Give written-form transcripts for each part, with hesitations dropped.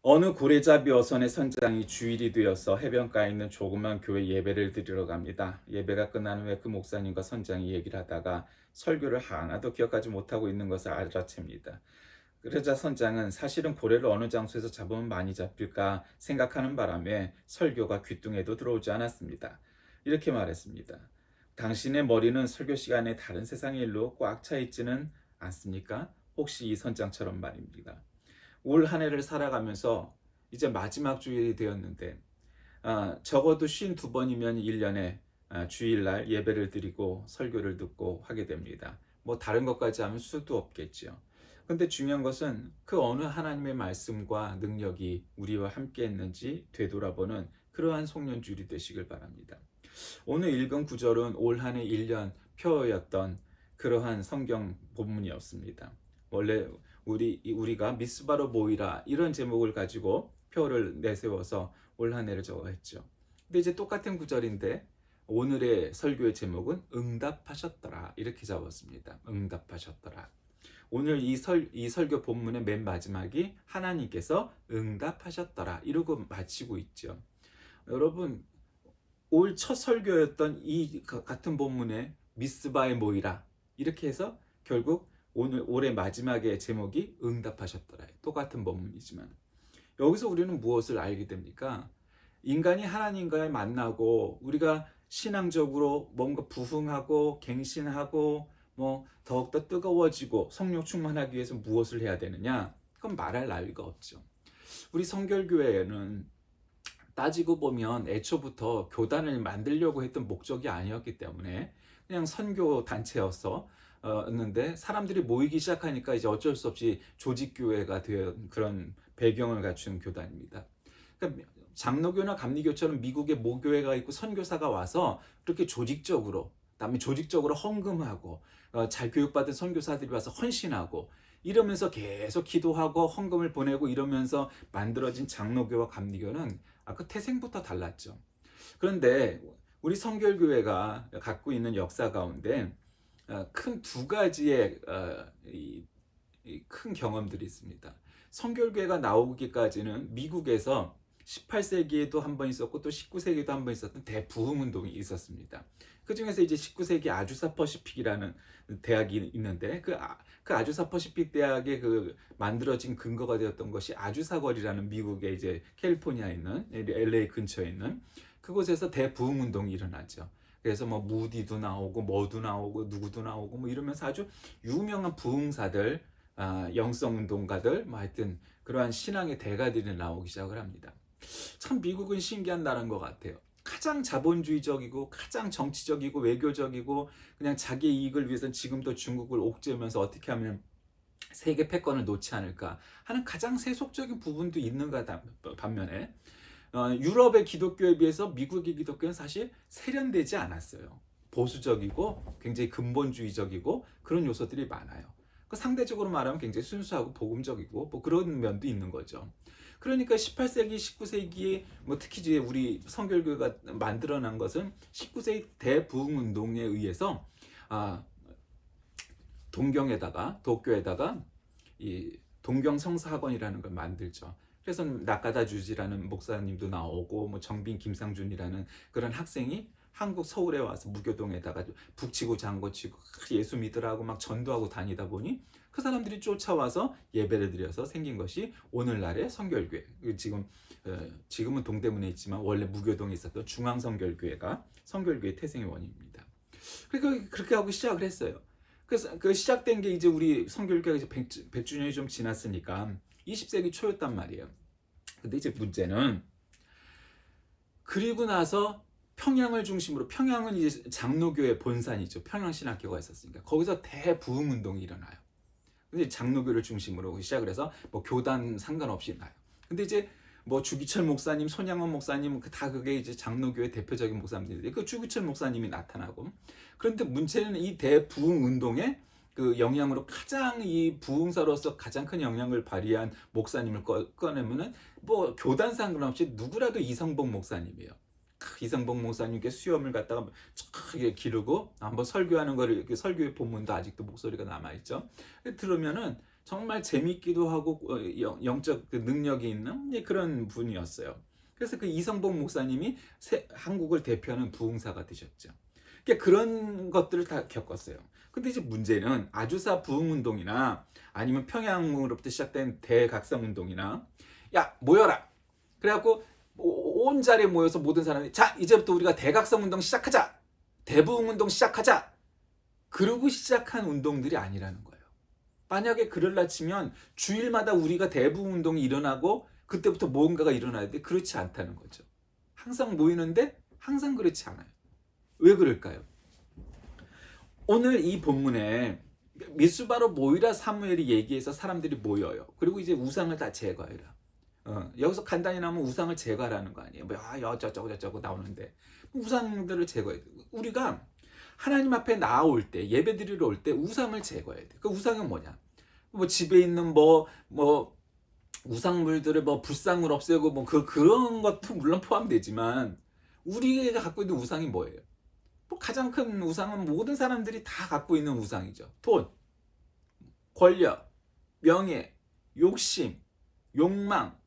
어느 고래잡이 어선의 선장이 주일이 되어서 해변가에 있는 조그만 교회 예배를 드리러 갑니다. 예배가 끝난 후에 그 목사님과 선장이 얘기를 하다가 설교를 하나도 기억하지 못하고 있는 것을 알아챕니다. 그러자 선장은 사실은 고래를 어느 장소에서 잡으면 많이 잡힐까 생각하는 바람에 설교가 귓등에도 들어오지 않았습니다. 이렇게 말했습니다. 당신의 머리는 설교 시간에 다른 세상의 일로 꽉 차 있지는 않습니까? 혹시 이 선장처럼 말입니다. 올 한 해를 살아가면서 이제 마지막 주일이 되었는데 적어도 52번이면 1년에 주일날 예배를 드리고 설교를 듣고 하게 됩니다. 뭐 다른 것까지 하면 수도 없겠죠. 근데 중요한 것은 그 어느 하나님의 말씀과 능력이 우리와 함께 했는지 되돌아보는 그러한 송년주일이 되시길 바랍니다. 오늘 읽은 구절은 올 한 해 1년 표였던 그러한 성경 본문이었습니다. 원래 우리가 미스바로 모이라 이런 제목을 가지고 표를 내세워서 올 한 해를 적어했죠. 근데 이제 똑같은 구절인데 오늘의 설교의 제목은 응답하셨더라 이렇게 잡았습니다. 응답하셨더라. 오늘 이 설교 본문의 맨 마지막이 하나님께서 응답하셨더라 이러고 마치고 있죠. 여러분 올 첫 설교였던 이 같은 본문에 미스바에 모이라 이렇게 해서 결국 오늘 올해 마지막의 제목이 응답하셨더라. 똑같은 본문이지만 여기서 우리는 무엇을 알게 됩니까? 인간이 하나님과의 만나고 우리가 신앙적으로 뭔가 부흥하고 갱신하고 뭐 더욱더 뜨거워지고 성령 충만하기 위해서 무엇을 해야 되느냐? 그건 말할 나위가 없죠. 우리 성결교회는 따지고 보면 애초부터 교단을 만들려고 했던 목적이 아니었기 때문에 그냥 선교 단체였는데 사람들이 모이기 시작하니까 이제 어쩔 수 없이 조직교회가 된 그런 배경을 갖춘 교단입니다. 그러니까 장로교나 감리교처럼 미국에 모교회가 있고 선교사가 와서 그렇게 조직적으로 그다음에 조직적으로 헌금하고 잘 교육받은 선교사들이 와서 헌신하고 이러면서 계속 기도하고 헌금을 보내고 이러면서 만들어진 장로교와 감리교는 아까 태생부터 달랐죠. 그런데 우리 성결교회가 갖고 있는 역사 가운데 큰 두 가지의 큰 경험들이 있습니다. 성결교회가 나오기까지는 미국에서 18세기에도 한 번 있었고 또 19세기에도 한 번 있었던 대부흥 운동이 있었습니다. 그 중에서 이제 19세기 아주사 퍼시픽이라는 대학이 있는데 그 아주사 퍼시픽 대학의 그 만들어진 근거가 되었던 것이 아주사거리라는 미국의 이제 캘리포니아에 있는 LA 근처에 있는 그곳에서 대부흥 운동이 일어나죠. 그래서 뭐 무디도 나오고 뭐도 나오고 누구도 나오고 뭐 이러면서 아주 유명한 부흥사들, 영성 운동가들, 뭐 하여튼 그러한 신앙의 대가들이 나오기 시작을 합니다. 참 미국은 신기한 나라인 것 같아요. 가장 자본주의적이고 가장 정치적이고 외교적이고 그냥 자기 이익을 위해서 지금도 중국을 옥죄면서 어떻게 하면 세계 패권을 놓지 않을까 하는 가장 세속적인 부분도 있는가 반면에 유럽의 기독교에 비해서 미국의 기독교는 사실 세련되지 않았어요. 보수적이고 굉장히 근본주의적이고 그런 요소들이 많아요. 상대적으로 말하면 굉장히 순수하고 복음적이고 뭐 그런 면도 있는 거죠. 그러니까 18세기, 19세기에 뭐 특히 이제 우리 성결교가 만들어낸 것은 19세기 대부흥 운동에 의해서 동경에다가 도쿄에다가 이 동경성사학원이라는 걸 만들죠. 그래서 낙가다 주지라는 목사님도 나오고 뭐 정빈 김상준이라는 그런 학생이 한국 서울에 와서 무교동에다가 북치고 장구치고 예수 믿으라고 막 전도하고 다니다 보니 그 사람들이 쫓아와서 예배를 드려서 생긴 것이 오늘날의 성결교회. 지금은 동대문에 있지만 원래 무교동에 있었던 중앙성결교회가 성결교회 태생의 원인입니다. 그러니까 그렇게 하고 시작을 했어요. 그래서 그 시작된 게 이제 우리 성결교회가 이제 100주년이 좀 지났으니까 20세기 초였단 말이에요. 근데 이제 문제는 그리고 나서 평양을 중심으로 평양은 이제 장로교의 본산이죠. 평양신학교가 있었으니까 거기서 대부흥 운동이 일어나요. 근데 장로교를 중심으로 시작을 해서 뭐 교단 상관없이 나요. 근데 이제 뭐 주기철 목사님, 손양원 목사님 다 그게 이제 장로교의 대표적인 목사님들인데 그 주기철 목사님이 나타나고 그런데 문제는 이 대부흥 운동에 그 영향으로 가장 이 부흥사로서 가장 큰 영향을 발휘한 목사님을 꺼내면은 뭐 교단 상관없이 누구라도 이성복 목사님이에요. 이성복 목사님께 수염을 갖다가 쫙 기르고 한번 설교하는 거를 설교의 본문도 아직도 목소리가 남아 있죠. 들으면은 정말 재밌기도 하고 영적 그 능력이 있는 그런 분이었어요. 그래서 그 이성복 목사님이 한국을 대표하는 부흥사가 되셨죠. 그러니까 그런 것들을 다 겪었어요. 근데 이제 문제는 아주사 부흥운동이나 아니면 평양으로부터 시작된 대각성운동이나 야 모여라 그래갖고 온 자리에 모여서 모든 사람이 자 이제부터 우리가 대각성운동 시작하자 대부흥운동 시작하자 그러고 시작한 운동들이 아니라는 거예요. 만약에 그럴라 치면 주일마다 우리가 대부흥운동이 일어나고 그때부터 뭔가가 일어나야 돼. 그렇지 않다는 거죠. 항상 모이는데 항상 그렇지 않아요. 왜 그럴까요? 오늘 이 본문에 미스바로 모이라 사무엘이 얘기해서 사람들이 모여요. 그리고 이제 우상을 다 제거해라. 여기서 간단히 나오면 우상을 제거하라는 거 아니에요. 저쩌고 나오는데 우상들을 제거해야 돼. 우리가 하나님 앞에 나올 때 예배 드리러 올 때 우상을 제거해야 돼. 그 우상은 뭐냐? 뭐 집에 있는 뭐 우상물들을 뭐 불상을 없애고 뭐 그런 것도 물론 포함되지만 우리가 갖고 있는 우상이 뭐예요? 뭐 가장 큰 우상은 모든 사람들이 다 갖고 있는 우상이죠. 돈, 권력, 명예, 욕심, 욕망,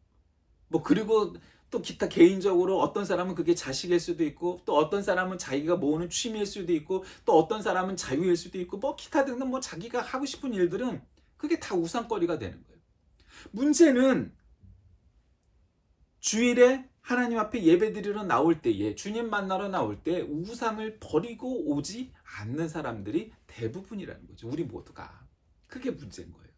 뭐 그리고 또 기타 개인적으로 어떤 사람은 그게 자식일 수도 있고 또 어떤 사람은 자기가 모으는 취미일 수도 있고 또 어떤 사람은 자유일 수도 있고 뭐 기타 등등 뭐 자기가 하고 싶은 일들은 그게 다 우상거리가 되는 거예요. 문제는 주일에 하나님 앞에 예배드리러 나올 때에 주님 만나러 나올 때 우상을 버리고 오지 않는 사람들이 대부분이라는 거죠. 우리 모두가. 그게 문제인 거예요.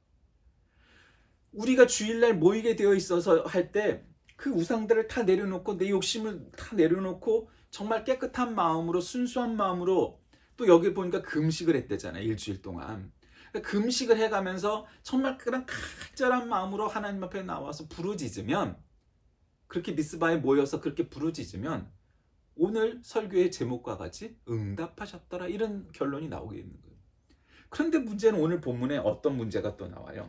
우리가 주일날 모이게 되어 있어서 할 때 그 우상들을 다 내려놓고 내 욕심을 다 내려놓고 정말 깨끗한 마음으로 순수한 마음으로 또 여기 보니까 금식을 했대잖아요. 일주일 동안. 금식을 해가면서 정말 그런 간절한 마음으로 하나님 앞에 나와서 부르짖으면 그렇게 미스바에 모여서 그렇게 부르짖으면 오늘 설교의 제목과 같이 응답하셨더라 이런 결론이 나오게 있는 거예요. 그런데 문제는 오늘 본문에 어떤 문제가 또 나와요.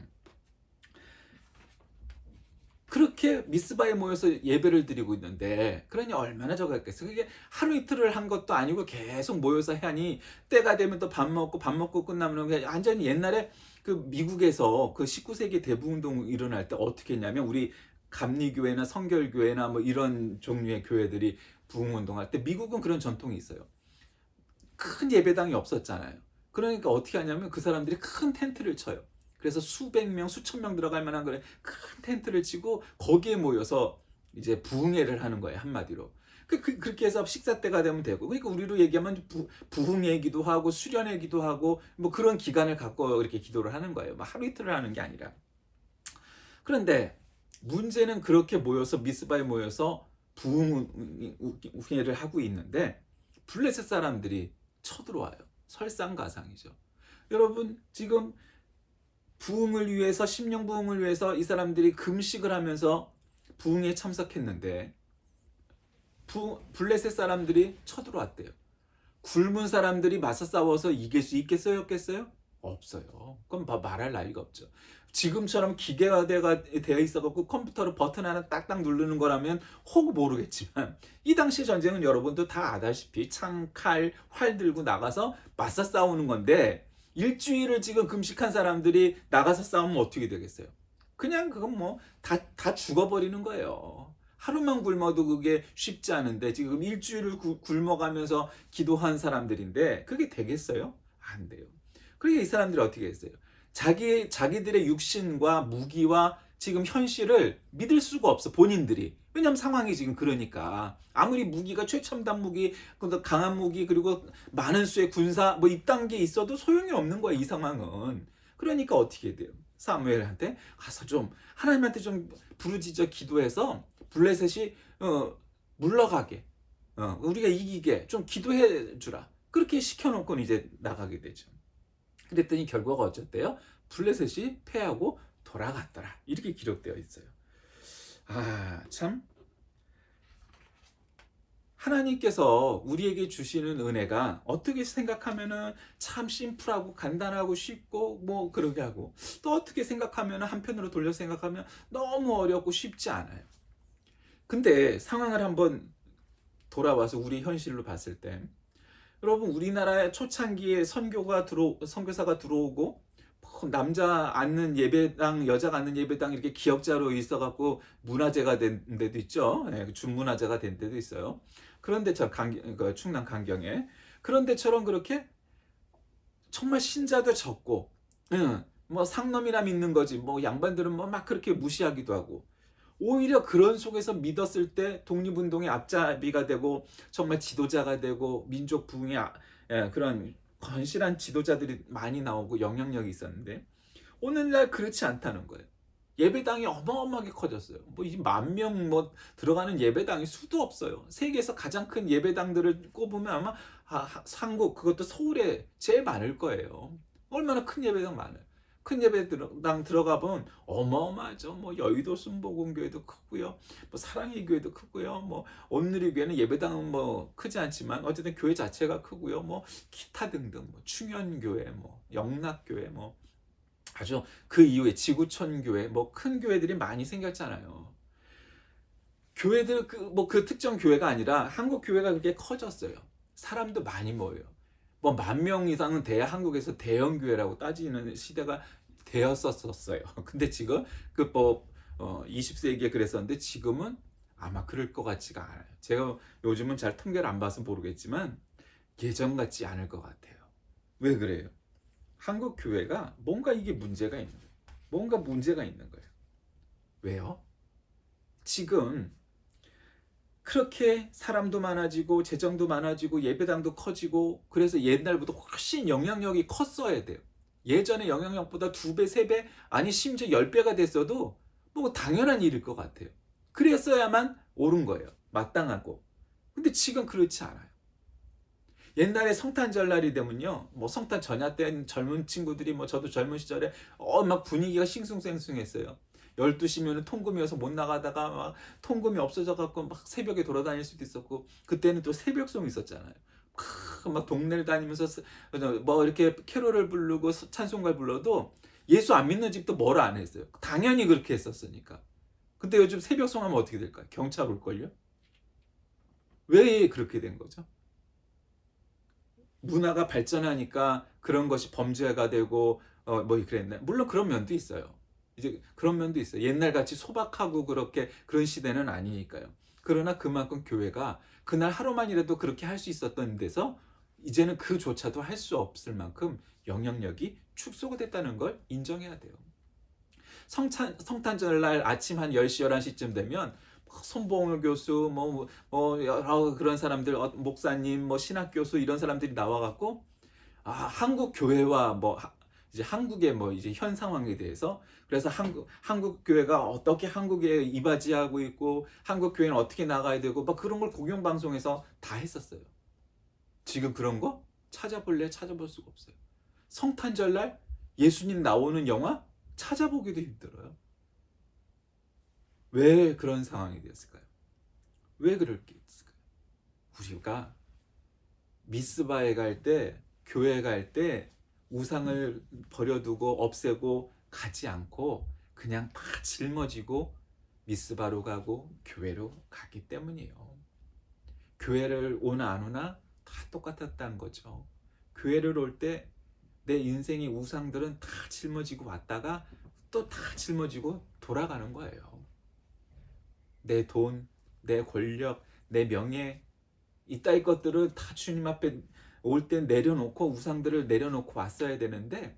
그렇게 미스바에 모여서 예배를 드리고 있는데 그러니 얼마나 적었겠어요. 그게 하루 이틀을 한 것도 아니고 계속 모여서 하니 때가 되면 또 밥 먹고 끝나면 완전히 옛날에 그 미국에서 그 19세기 대부흥운동 일어날 때 어떻게 했냐면 우리 감리교회나 성결교회나 뭐 이런 종류의 교회들이 부흥운동할 때 미국은 그런 전통이 있어요. 큰 예배당이 없었잖아요. 그러니까 어떻게 하냐면 그 사람들이 큰 텐트를 쳐요. 그래서 수백 명, 수천 명 들어갈 만한 그런 큰 텐트를 치고 거기에 모여서 이제 부흥회를 하는 거예요. 한마디로. 그렇게 해서 식사 때가 되면 되고. 그러니까 우리로 얘기하면 부흥회기도 하고 수련회기도 하고 뭐 그런 기간을 갖고 이렇게 기도를 하는 거예요. 뭐 하루 이틀을 하는 게 아니라. 그런데 문제는 그렇게 모여서 미스바에 모여서 부흥회를 하고 있는데 블레셋 사람들이 쳐들어와요. 설상가상이죠. 여러분 지금 부흥을 위해서 심령 부흥을 위해서 이 사람들이 금식을 하면서 부흥에 참석했는데 블레셋 사람들이 쳐들어왔대요. 굶은 사람들이 맞서 싸워서 이길 수 있겠어요? 없겠어요? 없어요. 그럼 말할 나위가 없죠. 지금처럼 기계가 되어 있어갖고 컴퓨터로 버튼 하나 딱딱 누르는 거라면 혹 모르겠지만 이 당시 전쟁은 여러분도 다 아다시피 창, 칼, 활 들고 나가서 맞서 싸우는 건데 일주일을 지금 금식한 사람들이 나가서 싸우면 어떻게 되겠어요? 그냥 그건 뭐 다 죽어버리는 거예요. 하루만 굶어도 그게 쉽지 않은데 지금 일주일을 굶어가면서 기도한 사람들인데 그게 되겠어요? 안 돼요. 그러니까 이 사람들이 어떻게 했어요? 자기들의 육신과 무기와 지금 현실을 믿을 수가 없어 본인들이. 왜냐면 상황이 지금 그러니까 아무리 무기가 최첨단 무기, 강한 무기 그리고 많은 수의 군사 뭐 이딴 게 있어도 소용이 없는 거야 이 상황은. 그러니까 어떻게 돼요? 사무엘한테 가서 좀 하나님한테 좀 부르짖어 기도해서 블레셋이 물러가게 우리가 이기게 좀 기도해 주라. 그렇게 시켜놓고 이제 나가게 되죠. 그랬더니 결과가 어쨌대요? 블레셋이 패하고 돌아갔더라. 이렇게 기록되어 있어요. 참 하나님께서 우리에게 주시는 은혜가 어떻게 생각하면은 참 심플하고 간단하고 쉽고 뭐 그러게 하고 또 어떻게 생각하면은 한편으로 돌려 생각하면 너무 어렵고 쉽지 않아요. 근데 상황을 한번 돌아와서 우리 현실로 봤을 때 여러분 우리나라에 초창기에 선교사가 들어오고 남자 앉는 예배당, 여자가 앉는 예배당 이렇게 기역자로 있어갖고 문화재가 된 데도 있죠. 예, 준문화재가 된 데도 있어요. 그런데 그 충남 강경에 그런 데처럼 그렇게 정말 신자도 적고, 뭐 상놈이나 믿는 거지. 뭐 양반들은 뭐 막 그렇게 무시하기도 하고. 오히려 그런 속에서 믿었을 때 독립운동의 앞잡이가 되고 정말 지도자가 되고 민족 부흥의 그런 건실한 지도자들이 많이 나오고 영향력이 있었는데 오늘날 그렇지 않다는 거예요. 예배당이 어마어마하게 커졌어요. 뭐 10,000명 뭐 들어가는 예배당이 수도 없어요. 세계에서 가장 큰 예배당들을 꼽으면 아마 한국, 그것도 서울에 제일 많을 거예요. 얼마나 큰 예배당 많아요. 큰 예배당 들어가 보면 어마어마하죠. 뭐 여의도 순복음교회도 크고요. 뭐 사랑의 교회도 크고요. 뭐 온누리 교회는 예배당은 뭐 크지 않지만 어쨌든 교회 자체가 크고요. 뭐 기타 등등 뭐 충현교회, 뭐 영락교회, 뭐 아주 그 이후에 지구촌교회, 뭐 큰 교회들이 많이 생겼잖아요. 교회들 그 특정 교회가 아니라 한국 교회가 그렇게 커졌어요. 사람도 많이 모여요. 뭐 10,000명 이상은 돼야 한국에서 대형 교회라고 따지는 시대가 되었었어요. 근데 지금 그뭐 20세기에 그랬었는데 지금은 아마 그럴 것 같지가 않아요. 제가 요즘은 잘 통계를 안 봐서 모르겠지만 예전 같지 않을 것 같아요. 왜 그래요? 한국 교회가 뭔가 이게 문제가 있는 거예요. 뭔가 문제가 있는 거예요. 왜요? 지금 그렇게 사람도 많아지고 재정도 많아지고 예배당도 커지고 그래서 옛날보다 훨씬 영향력이 컸어야 돼요. 예전에 영향력보다 2배, 3배, 아니 심지어 10배가 됐어도 뭐 당연한 일일 것 같아요. 그랬어야만 옳은 거예요. 마땅하고. 근데 지금 그렇지 않아요. 옛날에 성탄절날이 되면요, 뭐 성탄 전야 때 젊은 친구들이 뭐 저도 젊은 시절에 막 분위기가 싱숭생숭했어요. 12시면 통금이어서 못 나가다가 막 통금이 없어져 갖고 막 새벽에 돌아다닐 수도 있었고 그때는 또 새벽송 있었잖아요. 막 동네를 다니면서 뭐 이렇게 캐롤을 부르고 찬송가를 불러도 예수 안 믿는 집도 뭐라 안 했어요. 당연히 그렇게 했었으니까. 근데 요즘 새벽송 하면 어떻게 될까요? 경찰 올걸요? 왜 그렇게 된 거죠? 문화가 발전하니까 그런 것이 범죄가 되고 뭐 그랬네. 물론 그런 면도 있어요. 이제 그런 면도 있어요. 옛날 같이 소박하고 그렇게 그런 시대는 아니니까요. 그러나 그만큼 교회가 그날 하루만이라도 그렇게 할 수 있었던 데서 이제는 그조차도 할 수 없을 만큼 영향력이 축소가 됐다는 걸 인정해야 돼요. 성탄절날 아침 한 10시, 11시쯤 되면 손봉을 교수, 여러 그런 사람들, 목사님, 뭐 신학 교수 이런 사람들이 나와갖고 한국 교회와 이제 한국의 이제 현 상황에 대해서 그래서 한국 교회가 어떻게 한국에 이바지하고 있고 한국 교회는 어떻게 나가야 되고 막 그런 걸 공영 방송에서 다 했었어요. 지금 그런 거 찾아볼래? 찾아볼 수가 없어요. 성탄절날 예수님 나오는 영화 찾아보기도 힘들어요. 왜 그런 상황이 되었을까요? 왜 그렇게 됐을까요? 우리가 미스바에 갈 때, 교회 갈 때 우상을 버려두고 없애고 가지 않고 그냥 다 짊어지고 미스바로 가고 교회로 가기 때문이에요. 교회를 오나 안 오나 다 똑같았다는 거죠. 교회를 올 때 내 인생의 우상들은 다 짊어지고 왔다가 또 다 짊어지고 돌아가는 거예요. 내 돈, 내 권력, 내 명예 이따위 것들을 다 주님 앞에 올 땐 내려놓고 우상들을 내려놓고 왔어야 되는데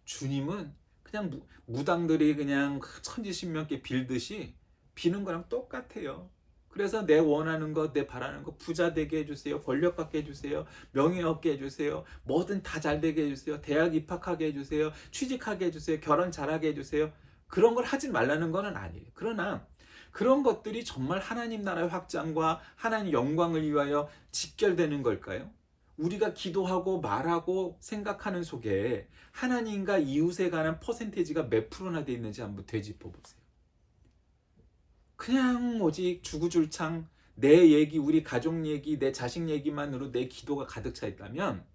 주님은 그냥 무당들이 그냥 천지신명께 빌듯이 비는 거랑 똑같아요. 그래서 내 원하는 것, 내 바라는 것 부자 되게 해주세요. 권력 갖게 해주세요. 명예 얻게 해주세요. 뭐든 다 잘 되게 해주세요. 대학 입학하게 해주세요. 취직하게 해주세요. 결혼 잘하게 해주세요. 그런 걸 하지 말라는 건 아니에요. 그러나 그런 것들이 정말 하나님 나라의 확장과 하나님 영광을 위하여 직결되는 걸까요? 우리가 기도하고 말하고 생각하는 속에 하나님과 이웃에 관한 퍼센테이지가 몇 프로나 돼 있는지 한번 되짚어 보세요. 그냥 오직 주구줄창 내 얘기, 우리 가족 얘기, 내 자식 얘기만으로 내 기도가 가득 차 있다면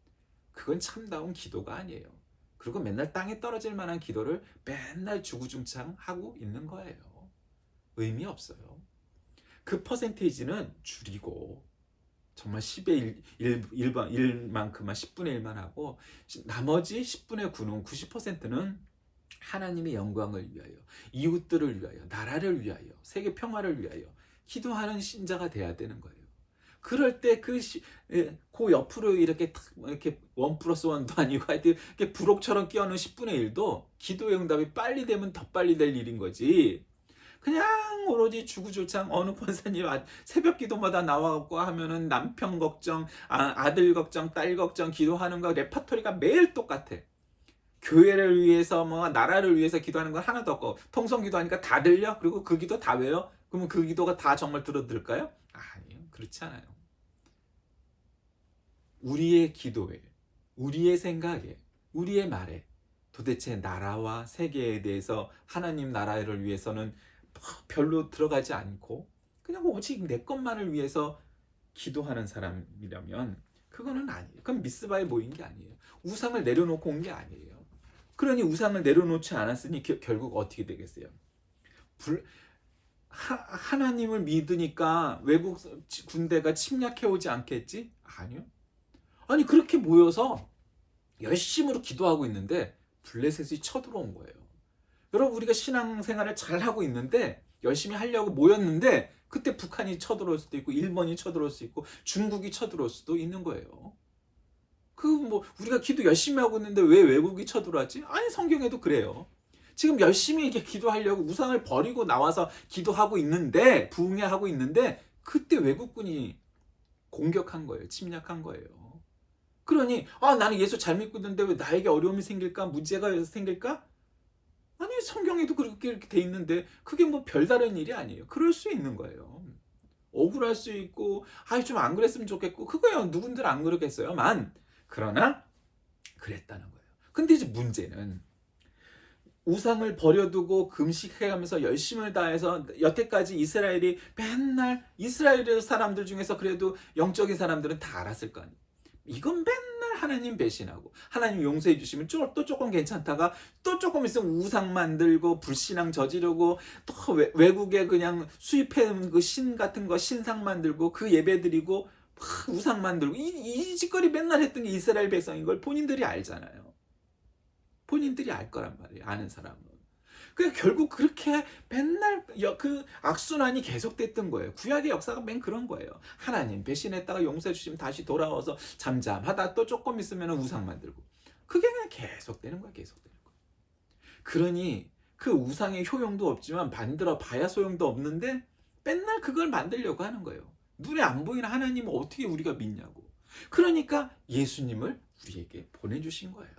그건 참다운 기도가 아니에요. 그리고 맨날 땅에 떨어질 만한 기도를 맨날 주구줄창 하고 있는 거예요. 의미 없어요. 그 퍼센테이지는 줄이고 정말 10의 1만큼만 10분의 1만 하고 나머지 10분의 9는 90%는 하나님의 영광을 위하여, 이웃들을 위하여, 나라를 위하여, 세계 평화를 위하여 기도하는 신자가 돼야 되는 거예요. 그럴 때 그 옆으로 이렇게 1+1도 아니고 하여튼 이렇게 부록처럼 끼어는 10분의 1도 기도의 응답이 빨리 되면 더 빨리 될 일인 거지. 그냥 오로지 주구조창 어느 권사님 새벽 기도마다 나와갖고 하면은 남편 걱정, 아들 걱정, 딸 걱정 기도하는 거 레파토리가 매일 똑같아. 교회를 위해서 뭐 나라를 위해서 기도하는 건 하나도 없고 통성 기도하니까 다 들려? 그리고 그 기도 다 외워? 그러면 그 기도가 다 정말 들어들까요? 아니요, 그렇지 않아요. 우리의 기도에, 우리의 생각에, 우리의 말에 도대체 나라와 세계에 대해서 하나님 나라를 위해서는 별로 들어가지 않고 그냥 오직 내 것만을 위해서 기도하는 사람이라면 그거는 아니에요. 그건 미스바에 모인 게 아니에요. 우상을 내려놓고 온 게 아니에요. 그러니 우상을 내려놓지 않았으니 결국 어떻게 되겠어요? 하나님을 믿으니까 외국 군대가 침략해오지 않겠지? 아니요. 아니 그렇게 모여서 열심으로 기도하고 있는데 블레셋이 쳐들어온 거예요. 여러분 우리가 신앙생활을 잘하고 있는데 열심히 하려고 모였는데 그때 북한이 쳐들어올 수도 있고 일본이 쳐들어올 수도 있고 중국이 쳐들어올 수도 있는 거예요. 우리가 기도 열심히 하고 있는데 왜 외국이 쳐들어왔지? 아니 성경에도 그래요. 지금 열심히 이렇게 기도하려고 우상을 버리고 나와서 기도하고 있는데 부흥회하고 있는데 그때 외국군이 공격한 거예요. 침략한 거예요. 그러니 나는 예수 잘 믿고 있는데 왜 나에게 어려움이 생길까? 문제가 생길까? 아니 성경에도 그렇게 돼 있는데 그게 뭐 별다른 일이 아니에요. 그럴 수 있는 거예요. 억울할 수 있고 좀 안 그랬으면 좋겠고 그거야 누군들 안 그러겠어요만 그러나 그랬다는 거예요. 근데 이제 문제는 우상을 버려두고 금식해가면서 열심을 다해서 여태까지 이스라엘이 맨날 이스라엘 사람들 중에서 그래도 영적인 사람들은 다 알았을 거 아니에요. 이건 맨날 하나님 배신하고 하나님 용서해 주시면 또 조금 괜찮다가 또 조금 있으면 우상 만들고 불신앙 저지르고 또 외국에 그냥 수입해온 그 신 같은 거 신상 만들고 그 예배 드리고 우상 만들고 이 짓거리 맨날 했던 게 이스라엘 백성인 걸 본인들이 알잖아요. 본인들이 알 거란 말이에요. 아는 사람은. 그러니까 결국 그렇게 맨날 그 악순환이 계속됐던 거예요. 구약의 역사가 맨 그런 거예요. 하나님 배신했다가 용서해 주시면 다시 돌아와서 잠잠하다 또 조금 있으면 우상 만들고 그게 그냥 계속되는 거야. 계속되는 거야. 그러니 그 우상의 효용도 없지만 만들어 봐야 소용도 없는데 맨날 그걸 만들려고 하는 거예요. 눈에 안 보이는 하나님을 어떻게 우리가 믿냐고. 그러니까 예수님을 우리에게 보내주신 거예요.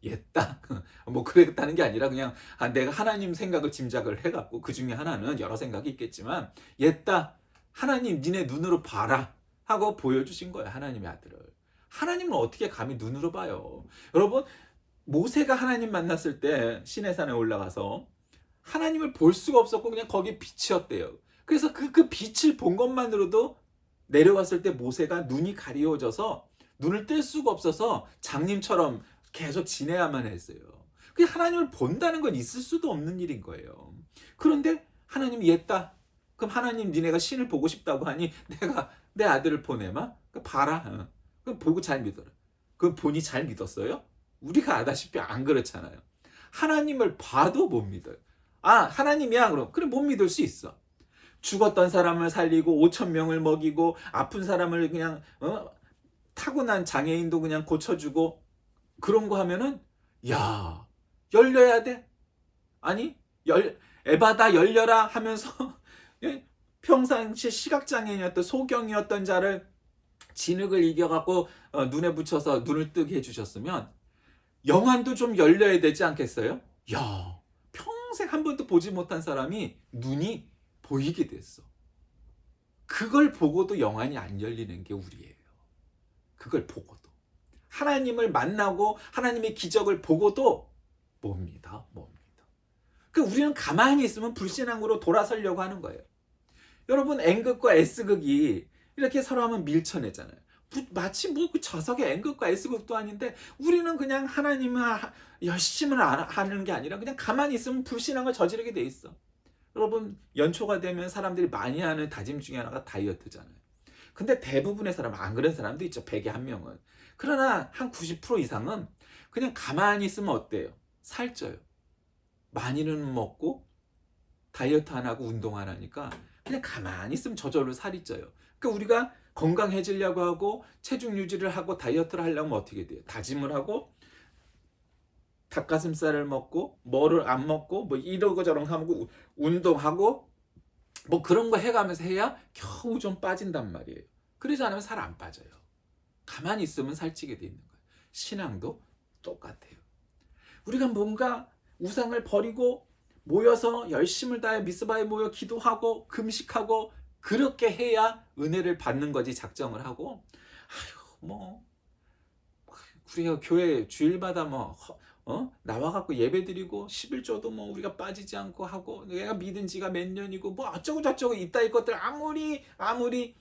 옛다. 뭐 그랬다는 게 아니라 그냥 내가 하나님 생각을 짐작을 해갖고 그 중에 하나는 여러 생각이 있겠지만 옛다. 하나님 니네 눈으로 봐라 하고 보여주신 거예요. 하나님의 아들을. 하나님은 어떻게 감히 눈으로 봐요. 여러분 모세가 하나님 만났을 때 시내산에 올라가서 하나님을 볼 수가 없었고 그냥 거기 빛이었대요. 그래서 그 빛을 본 것만으로도 내려왔을 때 모세가 눈이 가리워져서 눈을 뜰 수가 없어서 장님처럼 계속 지내야만 했어요. 그게 하나님을 본다는 건 있을 수도 없는 일인 거예요. 그런데 하나님이 옛다. 그럼 하나님 니네가 신을 보고 싶다고 하니 내가 내 아들을 보내마? 봐라. 그럼 보고 잘 믿어라. 그럼 본이 잘 믿었어요? 우리가 아다시피 안 그렇잖아요. 하나님을 봐도 못 믿어요. 하나님이야 그럼. 그래 못 믿을 수 있어. 죽었던 사람을 살리고 5,000명을 먹이고 아픈 사람을 그냥 타고난 장애인도 그냥 고쳐주고 그런 거 하면은 야 열려야 돼? 아니 에바다 열려라 하면서 평상시 시각장애인이었던 소경이었던 자를 진흙을 이겨갖고 눈에 붙여서 눈을 뜨게 해주셨으면 영안도 좀 열려야 되지 않겠어요? 야 평생 한 번도 보지 못한 사람이 눈이 보이게 됐어. 그걸 보고도 영안이 안 열리는 게 우리예요. 그걸 보고도. 하나님을 만나고 하나님의 기적을 보고도 못 믿어. 그러니까 우리는 가만히 있으면 불신앙으로 돌아서려고 하는 거예요. 여러분 N극과 S극이 이렇게 서로 하면 밀쳐내잖아요. 마치 저석의 N극과 S극도 아닌데 우리는 그냥 하나님을 열심히 하는 게 아니라 그냥 가만히 있으면 불신앙을 저지르게 돼 있어. 여러분 연초가 되면 사람들이 많이 하는 다짐 중에 하나가 다이어트잖아요. 근데 대부분의 사람은 안 그런 사람도 있죠. 100에 1명은. 그러나 한 90% 이상은 그냥 가만히 있으면 어때요? 살쪄요. 많이는 먹고 다이어트 안 하고 운동 안 하니까 그냥 가만히 있으면 저절로 살이 쪄요. 그러니까 우리가 건강해지려고 하고 체중 유지를 하고 다이어트를 하려면 어떻게 돼요? 다짐을 하고 닭가슴살을 먹고 뭐를 안 먹고 뭐 이러고 저러고 하고 운동하고 뭐 그런 거 해가면서 해야 겨우 좀 빠진단 말이에요. 그러지 않으면 살 안 빠져요. 가만히 있으면 살찌게 돼 있는 거예요. 신앙도 똑같아요. 우리가 뭔가 우상을 버리고 모여서 열심을 다해 미스바에 모여 기도하고 금식하고 그렇게 해야 은혜를 받는 거지, 작정을 하고 아휴 뭐 우리가 교회 주일마다 뭐 나와갖고 예배드리고 11조도 뭐 우리가 빠지지 않고 하고 내가 믿은 지가 몇 년이고 뭐 어쩌고 저쩌고 이따위 것들 아무리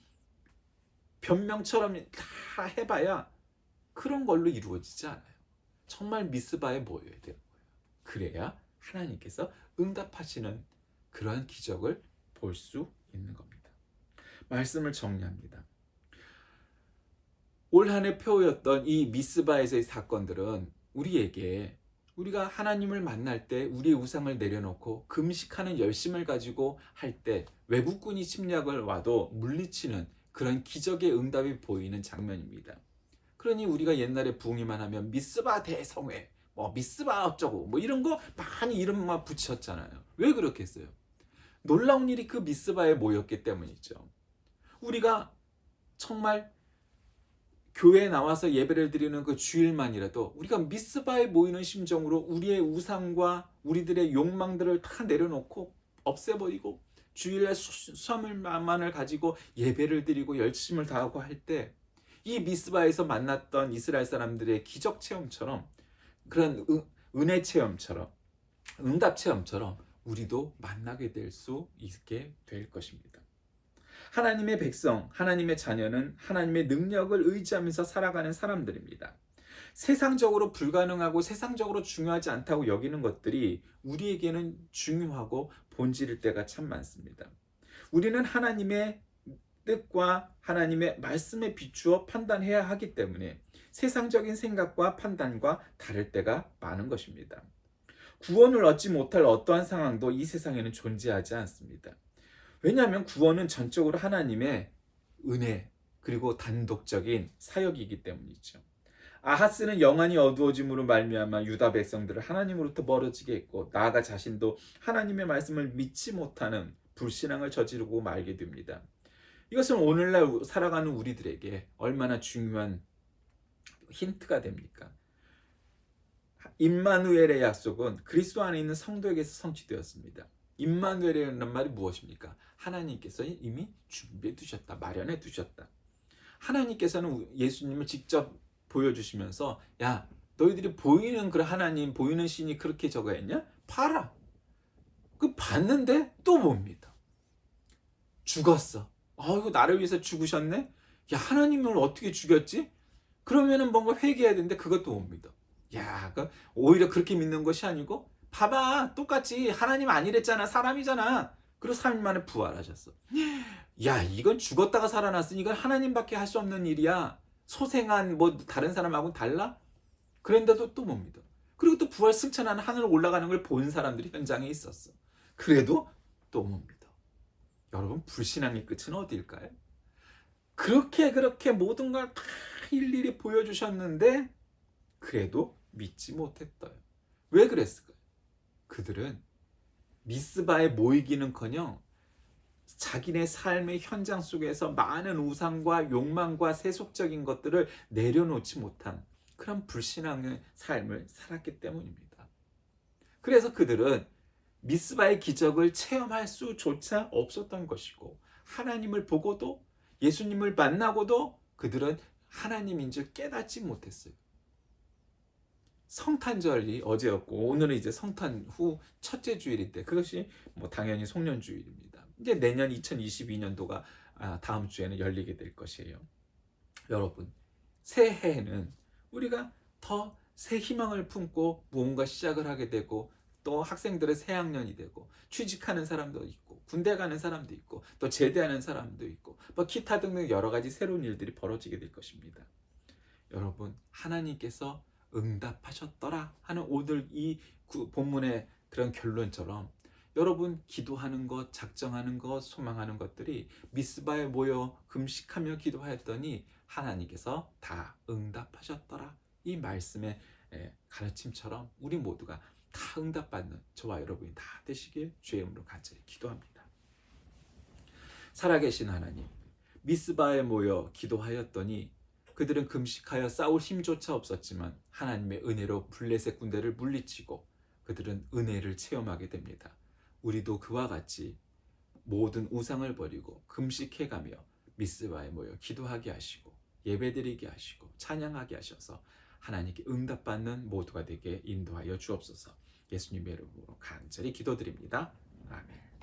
변명처럼 다 해봐야 그런 걸로 이루어지지 않아요. 정말 미스바에 모여야 되는 거예요. 그래야 하나님께서 응답하시는 그러한 기적을 볼 수 있는 겁니다. 말씀을 정리합니다. 올 한 해 표였던 이 미스바에서의 사건들은 우리에게 우리가 하나님을 만날 때 우리의 우상을 내려놓고 금식하는 열심을 가지고 할 때 외국군이 침략을 와도 물리치는 그런 기적의 응답이 보이는 장면입니다. 그러니 우리가 옛날에 부흥회만 하면 미스바 대성회, 뭐 미스바 어쩌고 뭐 이런 거 많이 이름만 붙였잖아요. 왜 그렇게 했어요? 놀라운 일이 그 미스바에 모였기 때문이죠. 우리가 정말 교회에 나와서 예배를 드리는 그 주일만이라도 우리가 미스바에 모이는 심정으로 우리의 우상과 우리들의 욕망들을 다 내려놓고 없애버리고 주일에 수화물만을 가지고 예배를 드리고 열심을 다하고 할 때 이 미스바에서 만났던 이스라엘 사람들의 기적 체험처럼 그런 은혜 체험처럼 응답 체험처럼 우리도 만나게 될 수 있게 될 것입니다. 하나님의 백성, 하나님의 자녀는 하나님의 능력을 의지하면서 살아가는 사람들입니다. 세상적으로 불가능하고 세상적으로 중요하지 않다고 여기는 것들이 우리에게는 중요하고 본질일 때가 참 많습니다. 우리는 하나님의 뜻과 하나님의 말씀에 비추어 판단해야 하기 때문에 세상적인 생각과 판단과 다를 때가 많은 것입니다. 구원을 얻지 못할 어떠한 상황도 이 세상에는 존재하지 않습니다. 왜냐하면 구원은 전적으로 하나님의 은혜 그리고 단독적인 사역이기 때문이죠. 아하스는 영안이 어두워짐으로 말미암아 유다 백성들을 하나님으로부터 멀어지게 했고 나아가 자신도 하나님의 말씀을 믿지 못하는 불신앙을 저지르고 말게 됩니다. 이것은 오늘날 살아가는 우리들에게 얼마나 중요한 힌트가 됩니까? 임마누엘의 약속은 그리스도 안에 있는 성도에게서 성취되었습니다. 임마누엘이라는 말이 무엇입니까? 하나님께서 이미 준비해 두셨다, 마련해 두셨다. 하나님께서는 예수님을 직접 보여주시면서 야, 너희들이 보이는 그 하나님, 보이는 신이 그렇게 저거 했냐? 봐라. 그 봤는데 또 뭡니다. 죽었어. 이거 나를 위해서 죽으셨네? 야, 하나님을 어떻게 죽였지? 그러면은 뭔가 회개해야 되는데 그것도 못 믿어. 야, 오히려 그렇게 믿는 것이 아니고 봐봐, 똑같이 하나님 아니랬잖아, 사람이잖아. 그리고 3일 만에 부활하셨어. 야, 이건 죽었다가 살아났으니 이건 하나님밖에 할 수 없는 일이야. 소생한 뭐 다른 사람하고는 달라? 그런데도 또 못 믿어. 그리고 또 부활 승천하는 하늘 올라가는 걸 본 사람들이 현장에 있었어. 그래도 또 못 믿어. 여러분, 불신앙의 끝은 어디일까요? 그렇게 모든 걸 다 일일이 보여주셨는데 그래도 믿지 못했어요. 왜 그랬을까요? 그들은 미스바에 모이기는커녕 자기네 삶의 현장 속에서 많은 우상과 욕망과 세속적인 것들을 내려놓지 못한 그런 불신앙의 삶을 살았기 때문입니다. 그래서 그들은 미스바의 기적을 체험할 수조차 없었던 것이고 하나님을 보고도 예수님을 만나고도 그들은 하나님인 줄 깨닫지 못했어요. 성탄절이 어제였고 오늘은 이제 성탄 후 첫째 주일인데 그것이 뭐 당연히 송년주일입니다. 이제 내년 2022년도가 다음 주에는 열리게 될 것이에요. 여러분, 새해에는 우리가 더 새 희망을 품고 무언가 시작을 하게 되고 또 학생들의 새학년이 되고 취직하는 사람도 있고 군대 가는 사람도 있고 또 제대하는 사람도 있고 뭐 기타 등등 여러 가지 새로운 일들이 벌어지게 될 것입니다. 여러분, 하나님께서 응답하셨더라 하는 오늘 이 본문의 그런 결론처럼 여러분 기도하는 것, 작정하는 것, 소망하는 것들이 미스바에 모여 금식하며 기도하였더니 하나님께서 다 응답하셨더라. 이 말씀의 가르침처럼 우리 모두가 다 응답받는 저와 여러분이 다 되시길 주의 이름으로 간절히 기도합니다. 살아계신 하나님, 미스바에 모여 기도하였더니 그들은 금식하여 싸울 힘조차 없었지만 하나님의 은혜로 블레셋 군대를 물리치고 그들은 은혜를 체험하게 됩니다. 우리도 그와 같이 모든 우상을 버리고 금식해가며 미스바에 모여 기도하게 하시고 예배드리게 하시고 찬양하게 하셔서 하나님께 응답받는 모두가 되게 인도하여 주옵소서. 예수님의 이름으로 간절히 기도드립니다. 아멘.